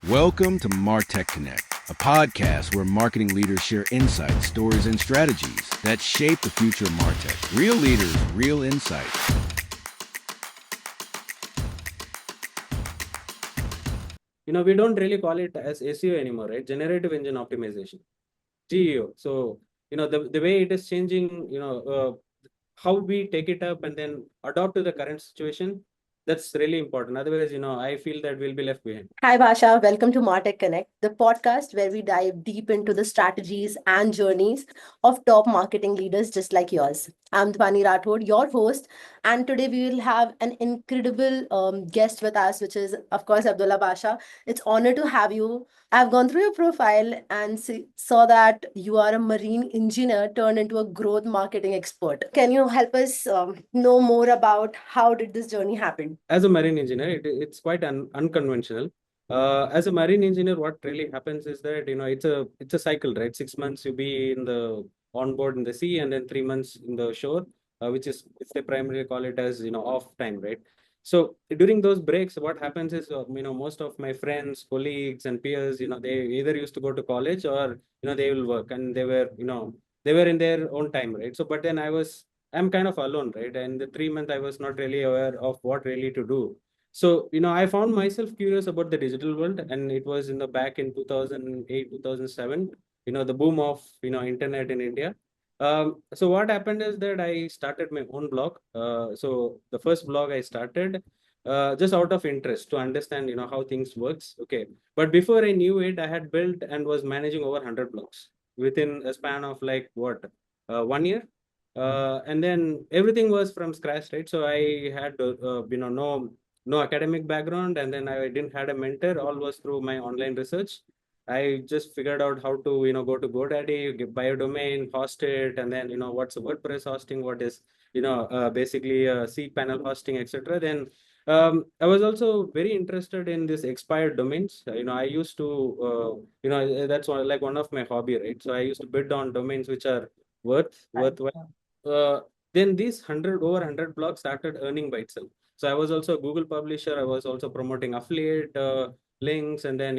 Welcome to MarTech Connect, a podcast where marketing leaders share insights, stories, and strategies that shape the future of MarTech. Real leaders, real insights. We don't really call it as SEO anymore, right? Generative engine optimization, GEO. So, the way it is changing, how we take it up and then adopt to the current situation, that's really important. Otherwise, I feel that we'll be left behind. Hi, Basha. Welcome to MarTech Connect, the podcast where we dive deep into the strategies and journeys of top marketing leaders just like yours. I'm Dhwani Rathod, your host, and today we will have an incredible guest with us, which is, of course, Abdulla Basha. It's honor to have you. I've gone through your profile and saw that you are a marine engineer turned into a growth marketing expert. Can you help us know more about how did this journey happen? As a marine engineer, it's quite unconventional. As a marine engineer, what really happens is that it's a cycle, right? 6 months you be in the on board in the sea, and then 3 months in the shore, which they primarily call it as off time, right? So during those breaks, what happens is most of my friends, colleagues, and peers, they either used to go to college or they will work, and they were in their own time, right? So, but then I'm kind of alone, right? And the 3 months I was not really aware of what really to do. So, I found myself curious about the digital world, and it was in the back in 2008, 2007, the boom of, internet in India. So what happened is that I started my own blog. So the first blog I started just out of interest to understand, how things works. Okay. But before I knew it, I had built and was managing over 100 blogs within a span of like what, 1 year. And then everything was from scratch, right? So I had no academic background, and then I didn't had a mentor. All was through my online research. I just figured out how to go to GoDaddy, buy a domain, host it, and then what's a WordPress hosting, what is basically cPanel hosting, etc. Then I was also very interested in this expired domains. I used to that's like one of my hobby, right? So I used to bid on domains which are worthwhile. Then these 100 blogs started earning by itself. So I was also a Google publisher. I was also promoting affiliate links, and then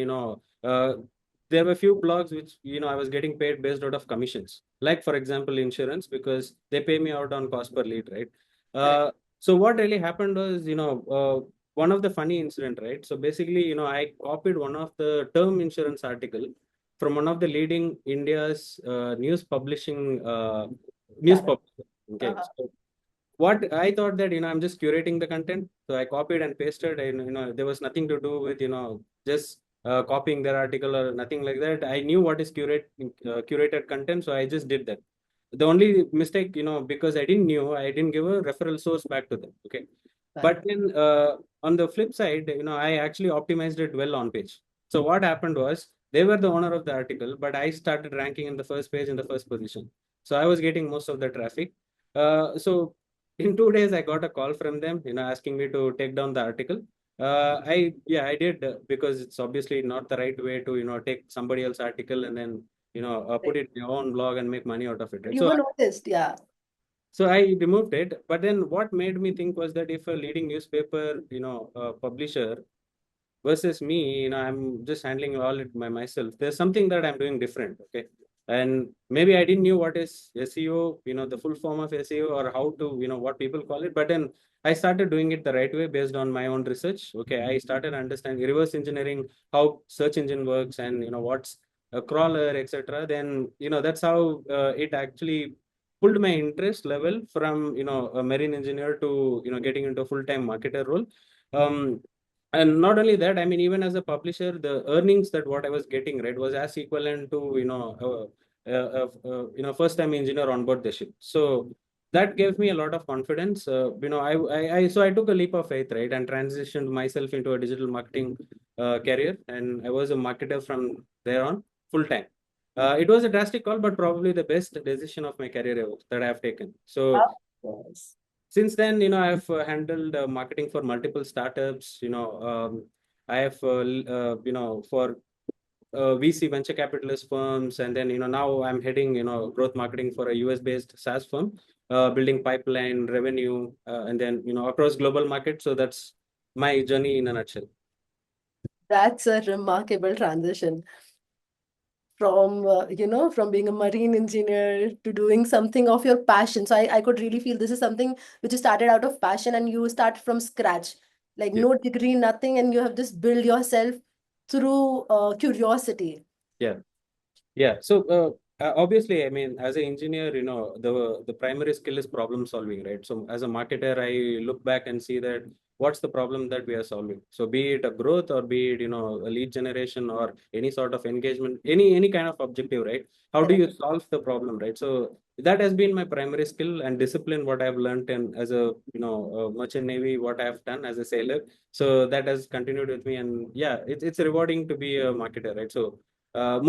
there were a few blogs which I was getting paid based out of commissions. Like for example, insurance, because they pay me out on cost per lead, right? So what really happened was one of the funny incident, right? So basically, I copied one of the term insurance article from one of the leading India's news publishing news publisher. Okay. So what I thought that I'm just curating the content, so I copied and pasted, and there was nothing to do with just copying their article or nothing like that. I knew what is curated content, so I just did that. The only mistake, because I didn't give a referral source back to them. Okay. But then on the flip side, I actually optimized it well on page. So what happened was they were the owner of the article, but I started ranking in the first page in the first position. So I was getting most of the traffic. So in 2 days, I got a call from them, asking me to take down the article. I did because it's obviously not the right way to, take somebody else's article and then, put it in your own blog and make money out of it. Right? You were noticed, yeah. So I removed it. But then what made me think was that if a leading newspaper, publisher versus me, I'm just handling all it by myself. There's something that I'm doing different. Okay. And maybe I didn't knew what is SEO, the full form of SEO, or how to, what people call it. But then I started doing it the right way based on my own research. Okay. I started understanding reverse engineering, how search engine works, and, what's a crawler, etc. Then, that's how it actually pulled my interest level from, a marine engineer to, getting into a full-time marketer role. And not only that, I mean, even as a publisher, the earnings that what I was getting, right, was as equivalent to, first time engineer on board the ship. So that gave me a lot of confidence. So I took a leap of faith, right, and transitioned myself into a digital marketing career. And I was a marketer from there on full time. It was a drastic call, but probably the best decision of my career ever that I have taken. So Yes. since then, I've handled marketing for multiple startups. I have, for VC venture capitalist firms, and then now I'm heading growth marketing for a US-based SaaS firm, building pipeline revenue, and then across global markets. So that's my journey in a nutshell. That's a remarkable transition from from being a marine engineer to doing something of your passion. So I could really feel this is something which you started out of passion and you start from scratch, like Yeah. no degree, nothing, and you have just built yourself through curiosity. Yeah. Yeah. So obviously, I mean, as an engineer, the primary skill is problem solving, right? So as a marketer, I look back and see that what's the problem that we are solving. So be it a growth or be it, a lead generation or any sort of engagement, any kind of objective, right? How do Correct. you solve the problem, right? So that has been my primary skill and discipline, what I've learned and as a, merchant navy, what I've done as a sailor. So that has continued with me. And yeah, it's rewarding to be a marketer, right? So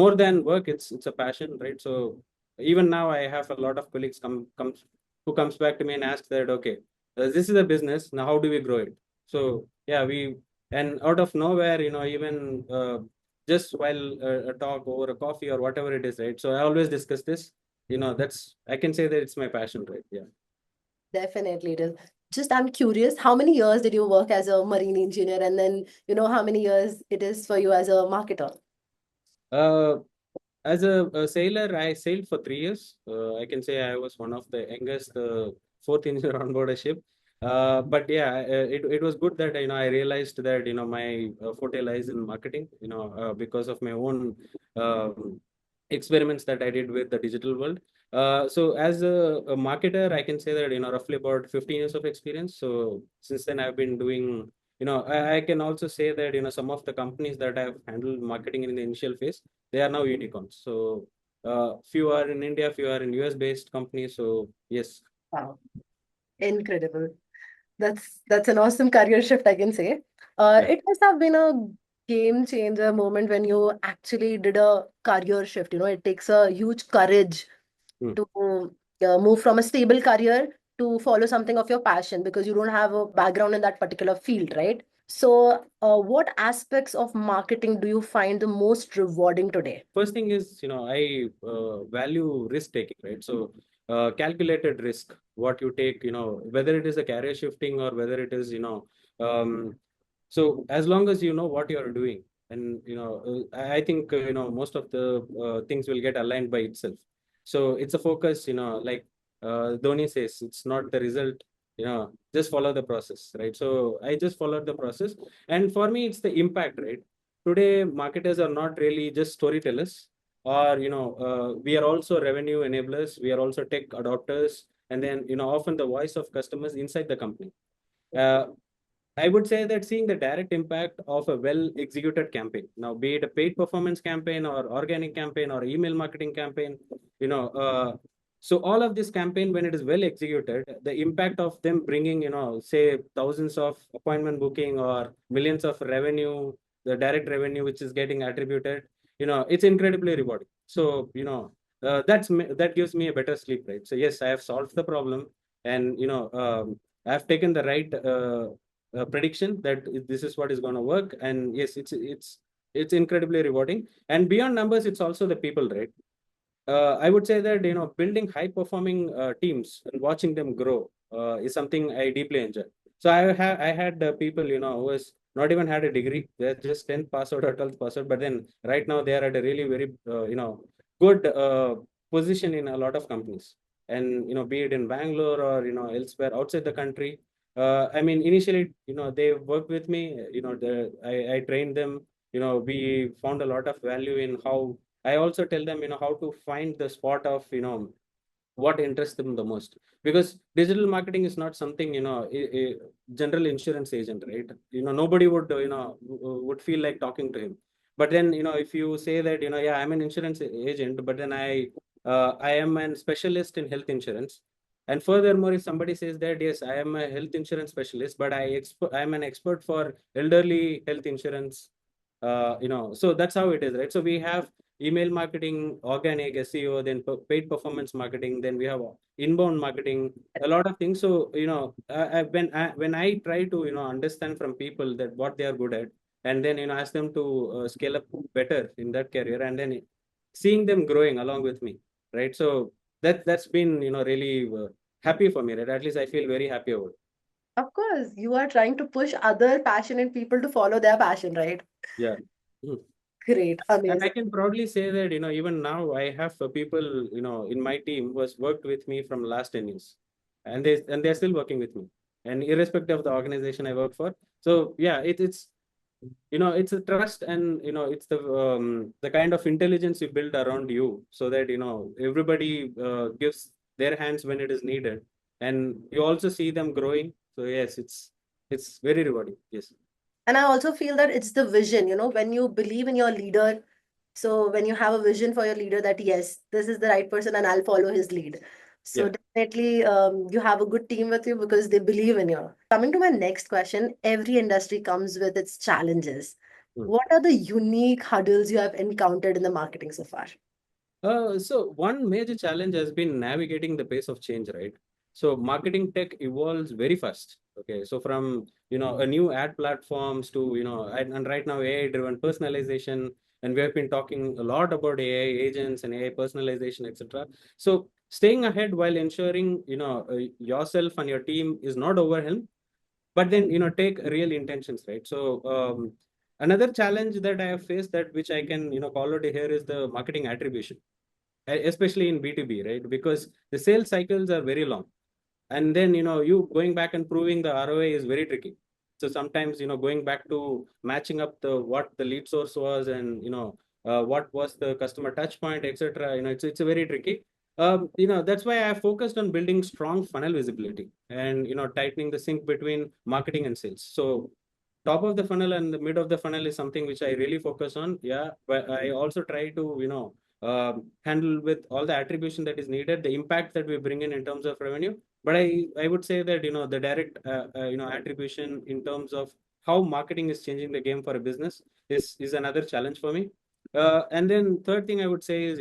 more than work, it's a passion, right? So even now I have a lot of colleagues who comes back to me and asks that, okay, this is a business, now how do we grow it? So yeah, we and out of nowhere, even just while a talk over a coffee or whatever it is, right? So I always discuss this. That's, I can say that it's my passion, right? Yeah. Definitely it is. Just I'm curious, how many years did you work as a marine engineer, and then how many years it is for you as a marketer? uh As a sailor, I sailed for 3 years. I can say I was one of the youngest fourth engineer on board a ship. But yeah, it was good that I realized that my forte lies in marketing. Because of my own um, experiments that I did with the digital world. So as a marketer, I can say that roughly about 15 years of experience. So since then, I've been doing. I can also say that some of the companies that I've handled marketing in the initial phase, they are now unicorns. So few are in India, few are in US based companies. So yes. Wow, incredible. That's an awesome career shift, I can say. Yeah. It must have been a game changer moment when you actually did a career shift. It takes a huge courage Hmm. to move from a stable career to follow something of your passion because you don't have a background in that particular field, right? So, what aspects of marketing do you find the most rewarding today? First thing is, I value risk taking, right? So calculated risk, what you take, whether it is a career shifting or whether it is, um, so as long as you know what you are doing, and I think most of the things will get aligned by itself. So it's a focus, like Dhoni says, it's not the result, just follow the process, right? So I just followed the process, and for me, it's the impact, right? Today marketers are not really just storytellers, or we are also revenue enablers, we are also tech adopters, and then often the voice of customers inside the company. uh, I would say that seeing the direct impact of a well executed campaign, now be it a paid performance campaign or organic campaign or email marketing campaign, you know, uh, so all of this campaign, when it is well executed, the impact of them bringing, say thousands of appointment booking or millions of revenue, the direct revenue which is getting attributed, it's incredibly rewarding. So, that gives me a better sleep, right? So yes, I have solved the problem, and I've taken the right prediction that this is what is going to work. And yes, it's incredibly rewarding. And beyond numbers, it's also the people, right? I would say that building high performing teams and watching them grow is something I deeply enjoy. So I had people who was not even had a degree, they're just 10th pass out or 12th pass out, but then right now they are at a really very good position in a lot of companies. And be it in Bangalore or elsewhere outside the country. I mean, initially, they worked with me. I trained them. We found a lot of value in how. I also tell them, how to find the spot of, what interests them the most. Because digital marketing is not something, a general insurance agent, right? Nobody would, would feel like talking to him. But then, if you say that, yeah, I'm an insurance agent, but then I am a specialist in health insurance. And furthermore, if somebody says that, yes, I am a health insurance specialist, but I'm an expert for elderly health insurance, so that's how it is, right? So we have email marketing, organic SEO, then paid performance marketing, then we have inbound marketing, a lot of things. So when I try to understand from people that what they are good at, and then ask them to scale up better in that career, and then seeing them growing along with me, right? So that's been really happy for me, right? At least I feel very happy about it. Of course, you are trying to push other passionate people to follow their passion, right? Yeah. Hmm. Great, And I amazing. can proudly say that, even now I have people, in my team who has worked with me from last 10 years, and they're still working with me, and irrespective of the organization I work for. So yeah, it's a trust, and it's the kind of intelligence you build around you, so that everybody gives their hands when it is needed, and you also see them growing. So yes, it's very rewarding. Yes. And I also feel that it's the vision, when you believe in your leader. So when you have a vision for your leader that, yes, this is the right person and I'll follow his lead. So Yeah. definitely you have a good team with you because they believe in you. Coming to my next question, every industry comes with its challenges. Hmm. What are the unique hurdles you have encountered in the marketing so far? So one major challenge has been navigating the pace of change, right? So marketing tech evolves very fast. Okay, so from a new ad platforms to and right now AI-driven personalization, and we have been talking a lot about AI agents and AI personalization, etc. So staying ahead while ensuring yourself and your team is not overwhelmed, but then take real intentions, right? So another challenge that I have faced, that which I can call out here, is the marketing attribution, especially in B2B, right? Because the sales cycles are very long. And then, you going back and proving the ROI is very tricky. So sometimes, going back to matching up what the lead source was, and, what was the customer touch point, etc. It's very tricky. That's why I focused on building strong funnel visibility, and, tightening the sync between marketing and sales. So top of the funnel and the mid of the funnel is something which I really focus on. Yeah, but I also try to handle with all the attribution that is needed, the impact that we bring in terms of revenue. But I would say that the direct attribution in terms of how marketing is changing the game for a business is another challenge for me. And then third thing I would say is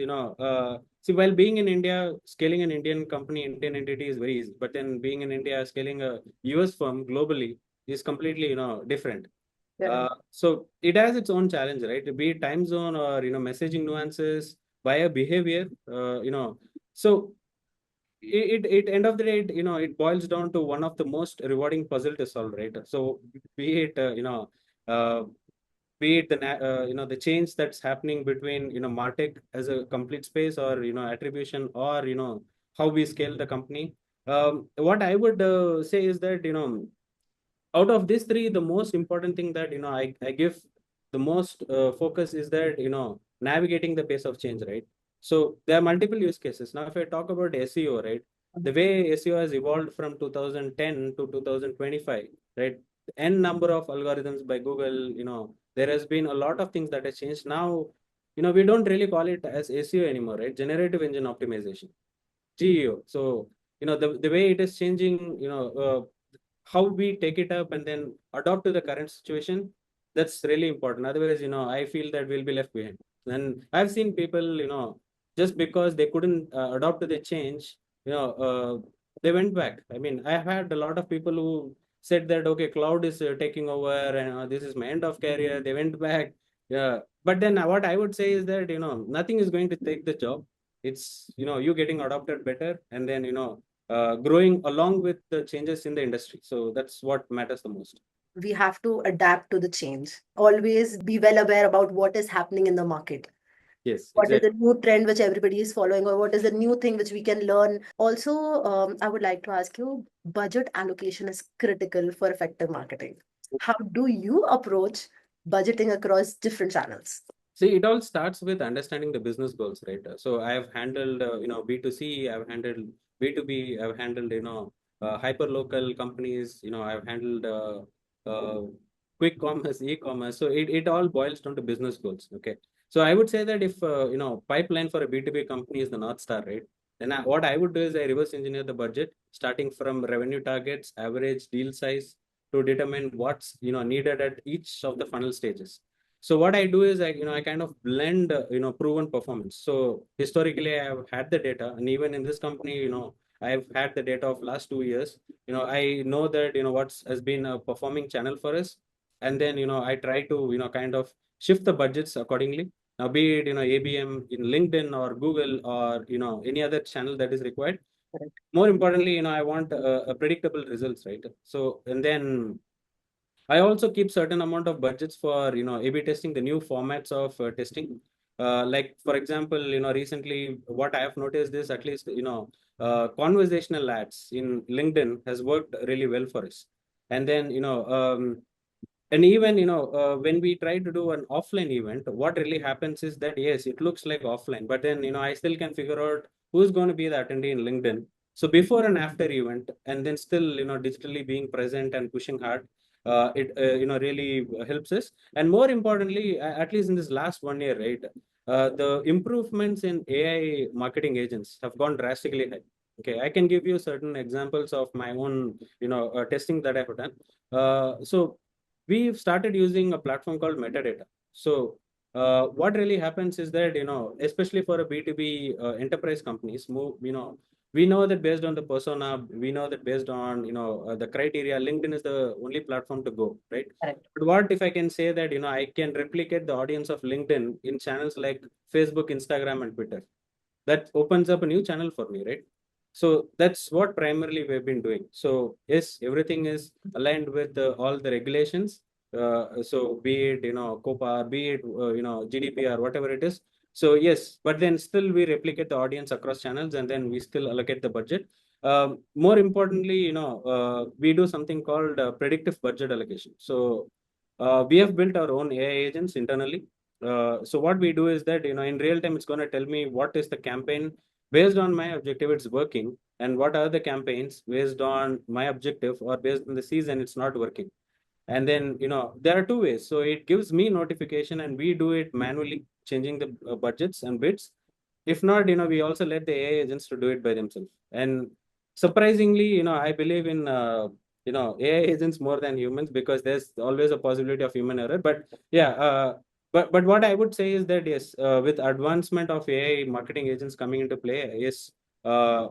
see, while being in India, scaling an Indian company, Indian entity is very easy, but then being in India, scaling a US firm globally is completely different. Yeah. So it has its own challenge, right? Be it time zone or messaging nuances, buyer behavior. So it end of the day, it boils down to one of the most rewarding puzzle to solve, right? So be it uh, be it the change that's happening between martech as a complete space, or attribution, or how we scale the company. What I would say is that out of these three, the most important thing that I give the most focus is that navigating the pace of change, right? So there are multiple use cases. Now if I talk about SEO, right, the way SEO has evolved from 2010 to 2025, right, n number of algorithms by Google, there has been a lot of things that have changed. Now we don't really call it as SEO anymore, right? Generative engine optimization, GEO. So the way it is changing, how we take it up and then adopt to the current situation, that's really important. Otherwise, I feel that we'll be left behind. And I've seen people, just because they couldn't adopt to the change, they went back. I mean, I've had a lot of people who said that, okay, cloud is taking over, and this is my end of career. They went back. Yeah. But then what I would say is that, nothing is going to take the job. It's, you getting adopted better, and then, growing along with the changes in the industry. So that's what matters the most. We have to adapt to the change. Always be well aware about what is happening in the market. Yes, What is the exactly. new trend which everybody is following, or what is the new thing which we can learn? Also, I would like to ask you, budget allocation is critical for effective marketing. How do you approach budgeting across different channels? See, it all starts with understanding the business goals, right? So I have handled, B2C, I've handled B2B, I've handled, hyper local companies, I've handled quick commerce, e-commerce. So it all boils down to business goals. Okay. So I would say that if, pipeline for a B2B company is the North Star, right? Then what I would do is I reverse engineer the budget, starting from revenue targets, average deal size, to determine what's, needed at each of the funnel stages. So what I do is I kind of blend proven performance. So historically I have had the data, and even in this company, I've had the data of last 2 years. I know that what's has been a performing channel for us, and then I try to kind of shift the budgets accordingly. Now be it ABM in LinkedIn or Google, or any other channel that is required. Correct. More importantly, I want a predictable results, right? So, and then I also keep certain amount of budgets for A/B testing the new formats of testing. Like for example, recently what I have noticed is at least conversational ads in LinkedIn has worked really well for us. And then and even when we try to do an offline event, what really happens is that yes, it looks like offline, but then I still can figure out who's going to be the attendee in LinkedIn. So before and after event, and then still digitally being present and pushing hard, it really helps us. And more importantly, at least in this last 1 year, right, the improvements in AI marketing agents have gone drastically high. Okay, I can give you certain examples of my own testing that I've done. So we've started using a platform called metadata. So what really happens is that especially for a B2B enterprise companies, we know that based on the persona, we know that based on the criteria, LinkedIn is the only platform to go, right? Correct. But what if I can say that I can replicate the audience of LinkedIn in channels like Facebook, Instagram, and Twitter? That opens up a new channel for me, right? So that's what primarily we've been doing. So yes, everything is aligned with all the regulations. So be it COPA, be it GDPR, whatever it is. So yes, but then still we replicate the audience across channels, and then we still allocate the budget. More importantly, we do something called predictive budget allocation. So we have built our own AI agents internally. So what we do is that in real time, it's going to tell me what is the campaign based on my objective it's working, and what are the campaigns based on my objective or based on the season it's not working. And then there are two ways. So it gives me notification, and we do it manually, changing the budgets and bids. If not, we also let the AI agents to do it by themselves. And surprisingly, I believe in AI agents more than humans, because there's always a possibility of human error. But yeah, but what I would say is that yes, with advancement of AI marketing agents coming into play, yes, uh,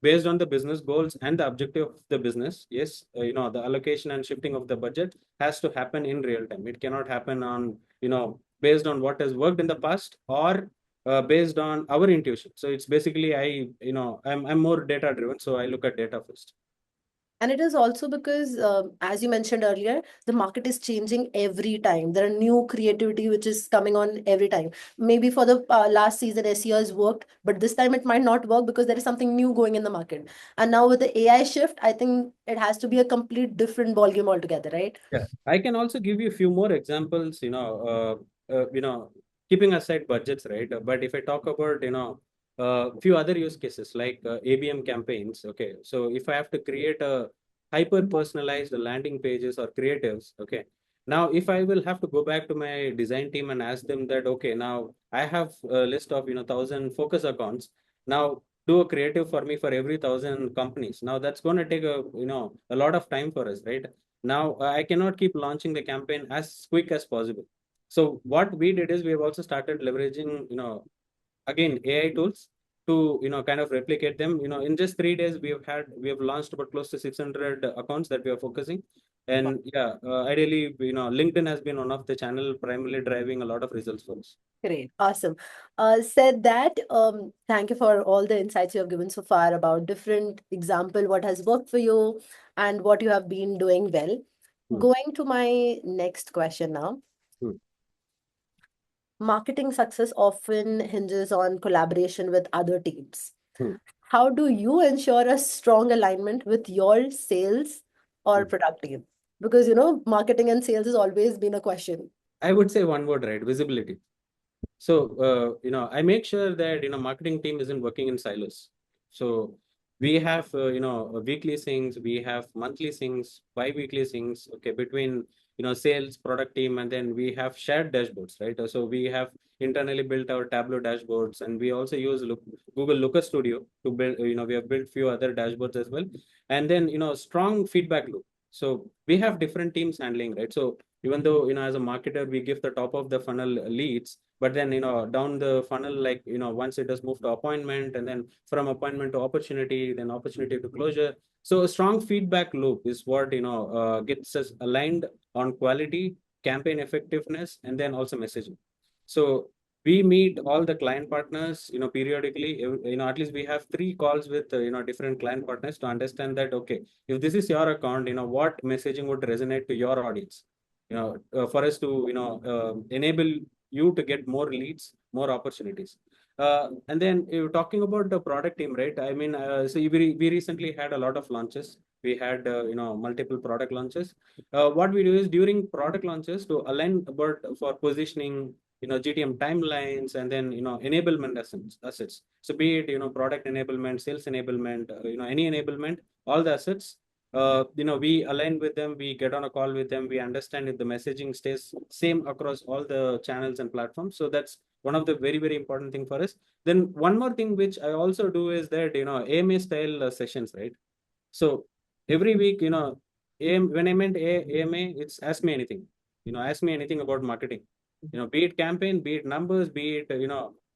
based on the business goals and the objective of the business, yes, the allocation and shifting of the budget has to happen in real time. It cannot happen on based on what has worked in the past, or based on our intuition. So it's basically I'm more data driven, so I look at data first. And it is also because, as you mentioned earlier, the market is changing every time. There are new creativity which is coming on every time. Maybe for the last season, SEO has worked, but this time it might not work because there is something new going in the market. And now with the AI shift, I think it has to be a complete different ballgame altogether, right? Yeah, I can also give you a few more examples, keeping aside budgets, right? But if I talk about, few other use cases like ABM campaigns, okay. So if I have to create a hyper personalized landing pages or creatives, okay. Now, if I will have to go back to my design team and ask them that, okay, now I have a list of, 1,000 focus accounts. Now, do a creative for me for every 1,000 companies. Now, that's going to take a lot of time for us, right? Now I cannot keep launching the campaign as quick as possible. So what we did is we have also started leveraging, again, AI tools to, kind of replicate them. In just 3 days, we have launched about close to 600 accounts that we are focusing. And yeah, ideally, LinkedIn has been one of the channel primarily driving a lot of results for us. Great, awesome. Said that, thank you for all the insights you have given so far about different example, what has worked for you and what you have been doing well. Hmm. Going to my next question now. Hmm. Marketing success often hinges on collaboration with other teams. Hmm. How do you ensure a strong alignment with your sales or Hmm. product team? Because, marketing and sales has always been a question. I would say one word, right? Visibility. So, I make sure that, marketing team isn't working in silos. So we have, weekly things, we have monthly things, bi-weekly things, okay, between, sales, product team, and then we have shared dashboards, right? So we have internally built our Tableau dashboards, and we also use Google Looker Studio to build, we have built few other dashboards as well. And then, strong feedback loop. So we have different teams handling, right? So even though, as a marketer, we give the top of the funnel leads, but then down the funnel, like once it has moved to appointment, and then from appointment to opportunity, then opportunity to closure. So a strong feedback loop is what gets us aligned on quality, campaign effectiveness, and then also messaging. So we meet all the client partners, periodically. At least we have 3 calls with, different client partners to understand that, okay, if this is your account, what messaging would resonate to your audience, for us to, enable you to get more leads, more opportunities. And then you're talking about the product team, right? I mean, so we recently had a lot of launches. We had, multiple product launches. What we do is during product launches to align about for positioning, GTM timelines, and then, enablement assets. So be it, product enablement, sales enablement, any enablement, all the assets, we align with them, we get on a call with them, we understand if the messaging stays same across all the channels and platforms. So that's one of the very, very important thing for us. Then one more thing which I also do is that, AMA style sessions, right? So every week, when I meant AMA, it's ask me anything, ask me anything about marketing, be it campaign, be it numbers, be it,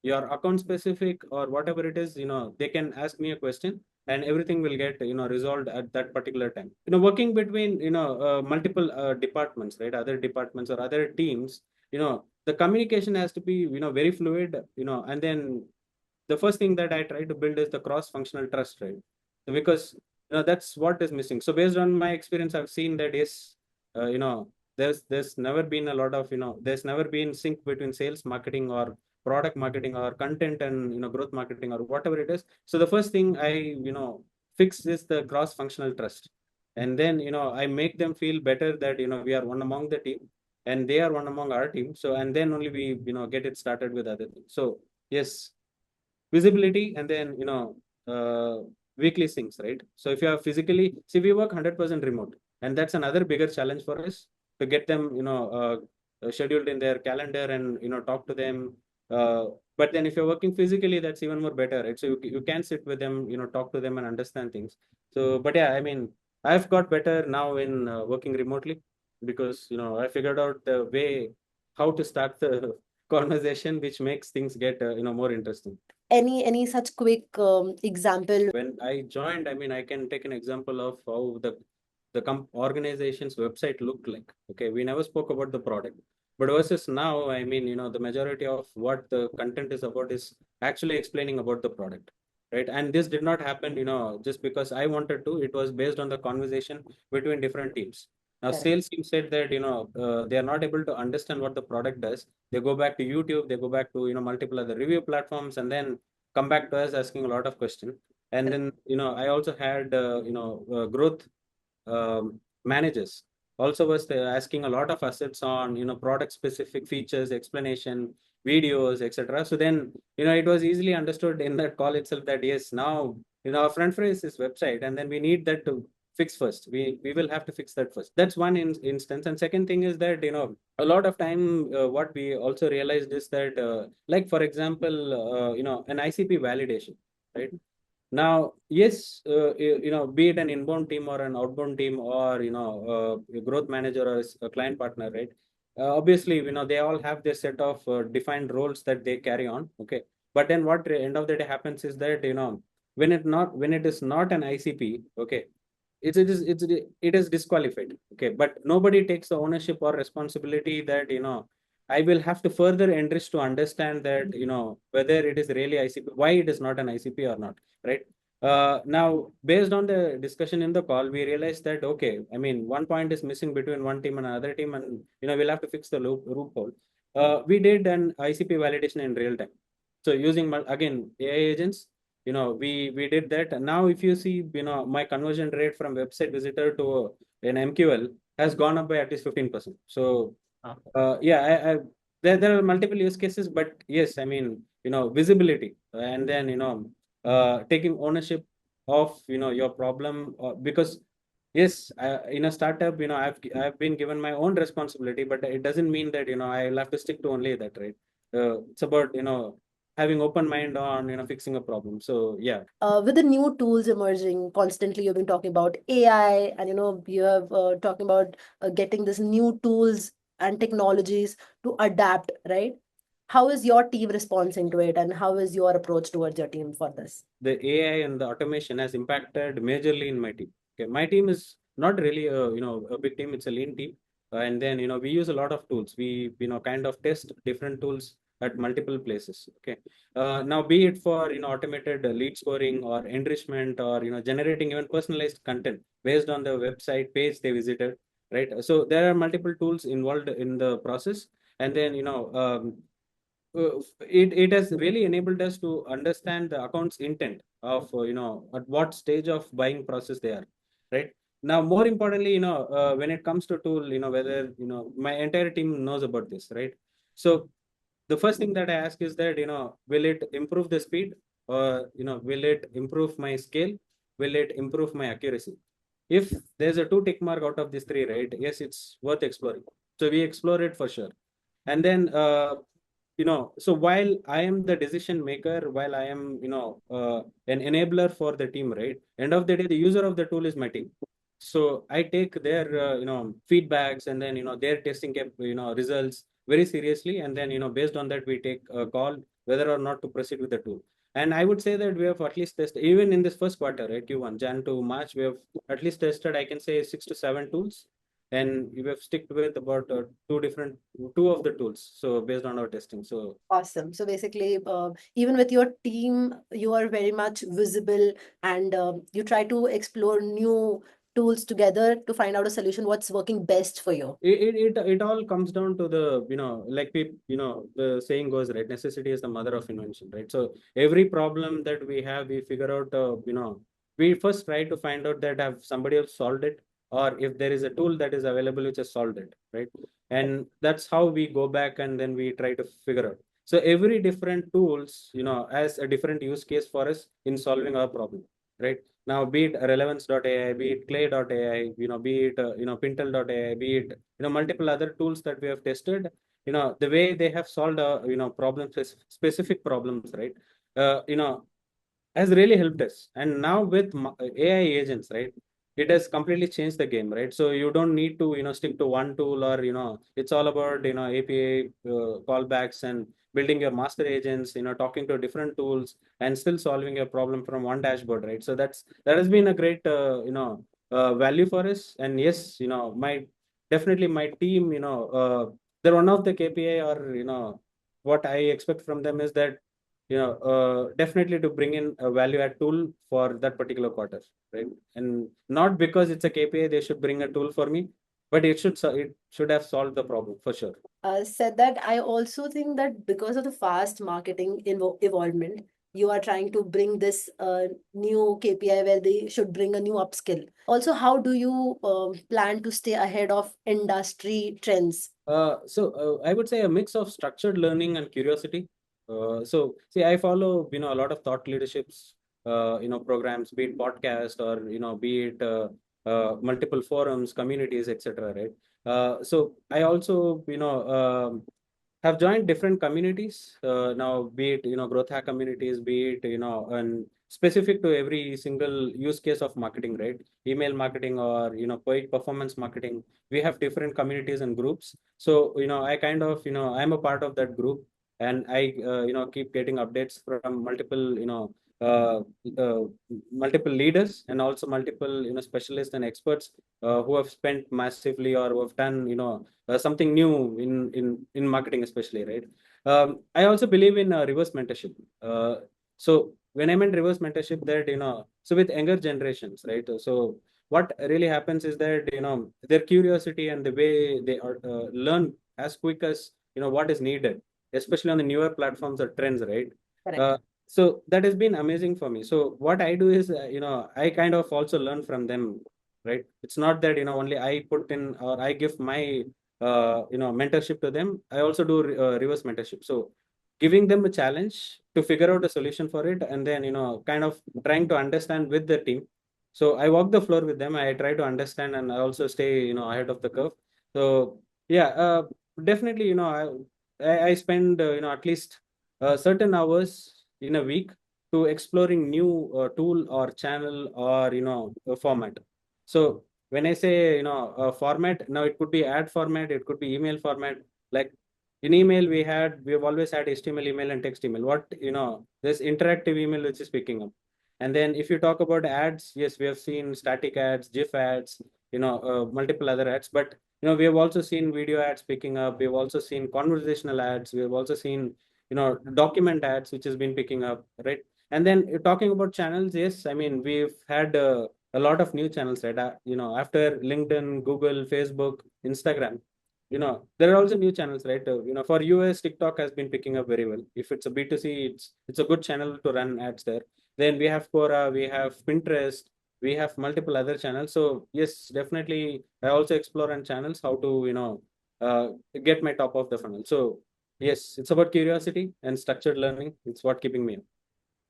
your account specific or whatever it is, they can ask me a question and everything will get, resolved at that particular time. Working between, multiple departments, right? Other departments or other teams, the communication has to be, very fluid, and then the first thing that I try to build is the cross-functional trust, right? Because that's what is missing. So based on my experience, I've seen that yes, there's never been a lot of, there's never been sync between sales marketing or product marketing or content and, growth marketing or whatever it is. So the first thing I, fix is the cross-functional trust. And then, I make them feel better that, we are one among the team and they are one among our team. So, and then only we, get it started with other things. So yes, visibility, and then, weekly syncs, right? So if you are physically, see, we work 100% remote, and that's another bigger challenge for us to get them, scheduled in their calendar and, talk to them. But then if you're working physically, that's even more better, right? So you can sit with them, talk to them and understand things. So but yeah, I mean, I've got better now in working remotely, because, I figured out the way how to start the conversation, which makes things get, more interesting. Any such quick example? When I joined, I mean, I can take an example of how the organization's website looked like. Okay, we never spoke about the product, but versus now, I mean, the majority of what the content is about is actually explaining about the product, right? And this did not happen, just because I wanted to. It was based on the conversation between different teams. Now, Correct. sales team said that, they are not able to understand what the product does. They go back to YouTube, they go back to, multiple other review platforms, and then come back to us asking a lot of questions. And then, I also had, growth managers also was asking a lot of assets on, product specific features, explanation, videos, etc. So then, it was easily understood in that call itself that yes, now, our front phrase is website, and then we need that to fix first. We will have to fix that first. That's one instance. And second thing is that, a lot of time, what we also realized is that, like for example, an ICP validation, right? Now, yes, be it an inbound team or an outbound team or, a growth manager or a client partner, right? Obviously, they all have their set of defined roles that they carry on. Okay. But then what end of the day happens is that, when it is not an ICP, okay, it is disqualified. Okay. But nobody takes the ownership or responsibility that, I will have to further enrich to understand that, whether it is really ICP, why it is not an ICP or not, right? Now, based on the discussion in the call, we realized that, okay, I mean, one point is missing between one team and another team, and, we'll have to fix the loophole. We did an ICP validation in real time. So using, again, AI agents, we did that. And now if you see, my conversion rate from website visitor to an MQL has gone up by at least 15%. So yeah, there are multiple use cases, but yes, I mean, visibility, and then, taking ownership of, your problem, because yes, in a startup, I've been given my own responsibility, but it doesn't mean that, I'll have to stick to only that, right? It's about, having open mind on, fixing a problem. So yeah. With the new tools emerging constantly, you've been talking about AI, and you have talking about getting this new tools and technologies to adapt, right? How is your team responding to it, and how is your approach towards your team for this? The AI and the automation has impacted majorly in my team. Okay, my team is not really a big team; it's a lean team, and then, we use a lot of tools. We, kind of test different tools at multiple places. Okay. Now, be it for automated lead scoring or enrichment or generating even personalized content based on the website page they visited, right? So there are multiple tools involved in the process, and then it has really enabled us to understand the account's intent of at what stage of buying process they are, right? Now, more importantly, when it comes to tool, whether my entire team knows about this, right? So the first thing that I ask is that will it improve the speed, or will it improve my scale, will it improve my accuracy? If there's a two tick mark out of these three, right, yes, it's worth exploring. So we explore it for sure. And then so while I am the decision maker, while I am an enabler for the team, right, end of the day the user of the tool is my team. So I take their feedbacks, and then their testing results very seriously, and then based on that we take a call whether or not to proceed with the tool. And I would say that we have at least tested, even in this first quarter, right, Q1 Jan to March, we have at least tested, I can say, 6 to 7 tools, and we have sticked with about two of the tools, so based on our testing. So Awesome. So basically, even with your team, you are very much visible, and you try to explore new tools together to find out a solution, what's working best for you. it all comes down to the like the saying goes, right, necessity is the mother of invention, right? So every problem that we have, we figure out we first try to find out that have somebody else solved it, or if there is a tool that is available which has solved it, right? And that's how we go back and then we try to figure out. So every different tools has a different use case for us in solving our problem, right? Now, be it relevance.ai, be it clay.ai, be it pintle.ai, be it multiple other tools that we have tested, the way they have solved problems, specific problems, right? Has really helped us. And now with AI agents, right, it has completely changed the game, right? So you don't need to stick to one tool, or it's all about API callbacks and building your master agents, talking to different tools and still solving a problem from one dashboard, right? So that has been a great value for us. And yes, definitely my team, they're one of the KPI, or what I expect from them is that definitely to bring in a value add tool for that particular quarter, right? And not because it's a KPI they should bring a tool for me, but it should have solved the problem for sure. Said that, I also think that because of the fast marketing evolvement, you are trying to bring this new KPI where they should bring a new upskill. Also, how do you plan to stay ahead of industry trends? I would say a mix of structured learning and curiosity. So see, I follow a lot of thought leaderships programs, be it podcast, or be it multiple forums, communities, etc. Right. So I also have joined different communities now, be it growth hack communities, be it and specific to every single use case of marketing, right? Email marketing, or paid performance marketing. We have different communities and groups. So I kind of I'm a part of that group, and I keep getting updates from uh, uh, multiple leaders, and also multiple specialists and experts who have spent massively, or who have done something new in marketing especially, right? I also believe in reverse mentorship. So when I meant reverse mentorship, that so with younger generations, right? So what really happens is that their curiosity and the way they are, learn as quick as what is needed, especially on the newer platforms or trends, right? Correct. So that has been amazing for me. So what I do is I kind of also learn from them, right? It's not that only I put in, or I give my mentorship to them. I also do reverse mentorship. So giving them a challenge to figure out a solution for it, and then kind of trying to understand with the team. So I walk the floor with them, I try to understand, and I also stay ahead of the curve. So yeah, definitely I spend at least certain hours in a week to exploring new tool or channel, or a format. So when I say a format, now it could be ad format, it could be email format. Like in email, we have always had HTML email and text email. What this interactive email which is picking up. And then if you talk about ads, yes, we have seen static ads, GIF ads, multiple other ads. But we have also seen video ads picking up. We have also seen conversational ads. We have also seen document ads, which has been picking up, right? And then talking about channels, yes, I mean, we've had a lot of new channels, right? After LinkedIn, Google, Facebook, Instagram, there are also new channels, right? For US, TikTok has been picking up very well. If it's a B2C, it's a good channel to run ads there. Then we have Quora, we have Pinterest, we have multiple other channels. So yes, definitely, I also explore on channels how to uh, get my top of the funnel. So yes, it's about curiosity and structured learning. It's what keeping me up.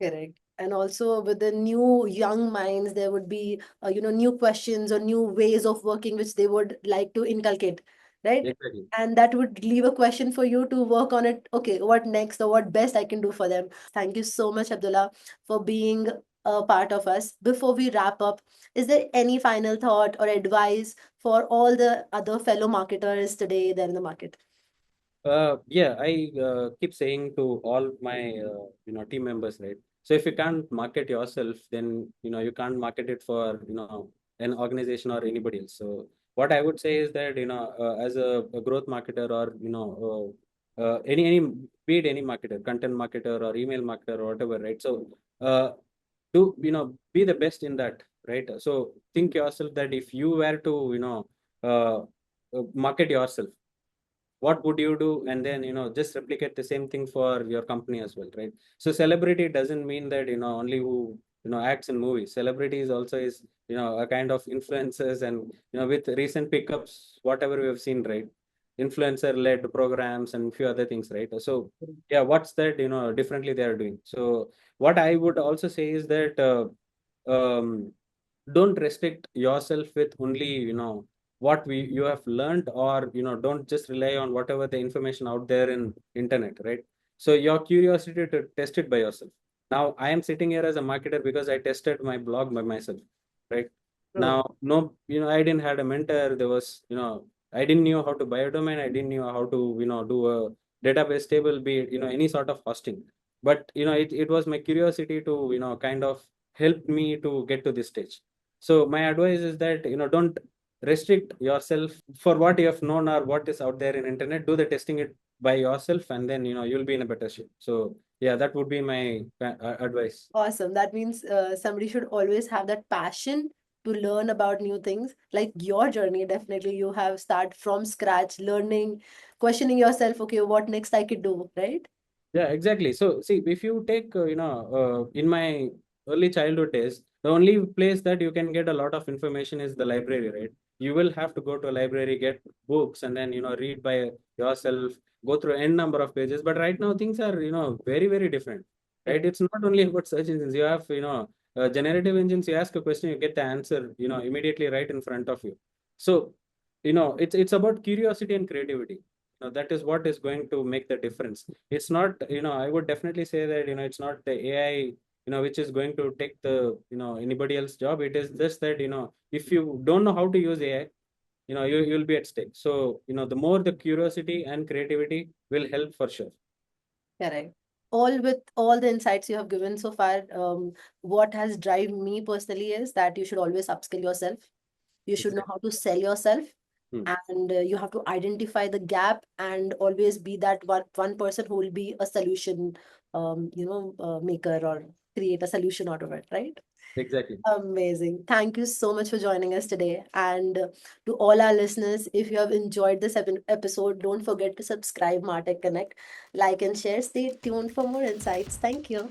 Correct. And also with the new young minds, there would be, new questions or new ways of working which they would like to inculcate, right? Exactly. And that would leave a question for you to work on it. Okay, what next or what best I can do for them. Thank you so much, Abdullah, for being a part of us. Before we wrap up, is there any final thought or advice for all the other fellow marketers today there in the market? Yeah, I keep saying to all my team members, right? So if you can't market yourself, then you can't market it for an organization or anybody else. So what I would say is that as a growth marketer, or any be it any marketer, content marketer or email marketer or whatever, right? So do be the best in that, right? So think yourself that if you were to uh, market yourself, what would you do? And then just replicate the same thing for your company as well, right? So celebrity doesn't mean that only who acts in movies. Celebrity is also is a kind of influencers, and with recent pickups, whatever we have seen, right? Influencer led programs and few other things, right? So yeah, what's that differently they are doing. So what I would also say is that don't restrict yourself with only what you have learned, or don't just rely on whatever the information out there in internet, right? So your curiosity to test it by yourself. Now I am sitting here as a marketer because I tested my blog by myself, right? True. Now, no, I didn't had a mentor. There was I didn't know how to buy a domain. I didn't know how to do a database table, be it any sort of hosting. But it was my curiosity to kind of help me to get to this stage. So my advice is that don't restrict yourself for what you have known or what is out there in internet. Do the testing it by yourself, and then you'll be in a better shape. So yeah, that would be my advice. Awesome. That means somebody should always have that passion to learn about new things. Like your journey, definitely you have start from scratch, learning, questioning yourself, okay, what next I could do, right? Yeah, exactly. So see, if you take in my early childhood days, the only place that you can get a lot of information is the library, right? You will have to go to a library, get books, and then read by yourself, go through n number of pages. But right now things are very very different, right? It's not only about search engines. You have generative engines. You ask a question, you get the answer immediately right in front of you. So it's about curiosity and creativity. That is what is going to make the difference. It's not I would definitely say that it's not the AI which is going to take the anybody else's job. It is just that if you don't know how to use AI, you'll be at stake. So the more the curiosity and creativity will help for sure. Correct. All with all the insights you have given so far, what has drive me personally is that you should always upskill yourself. You should know Exactly. how to sell yourself, Hmm. and you have to identify the gap and always be that one person who will be a solution, maker or create a solution out of it, right? Exactly. Amazing. Thank you so much for joining us today. And to all our listeners, if you have enjoyed this episode, don't forget to subscribe Martech Connect, like and share. Stay tuned for more insights. Thank you.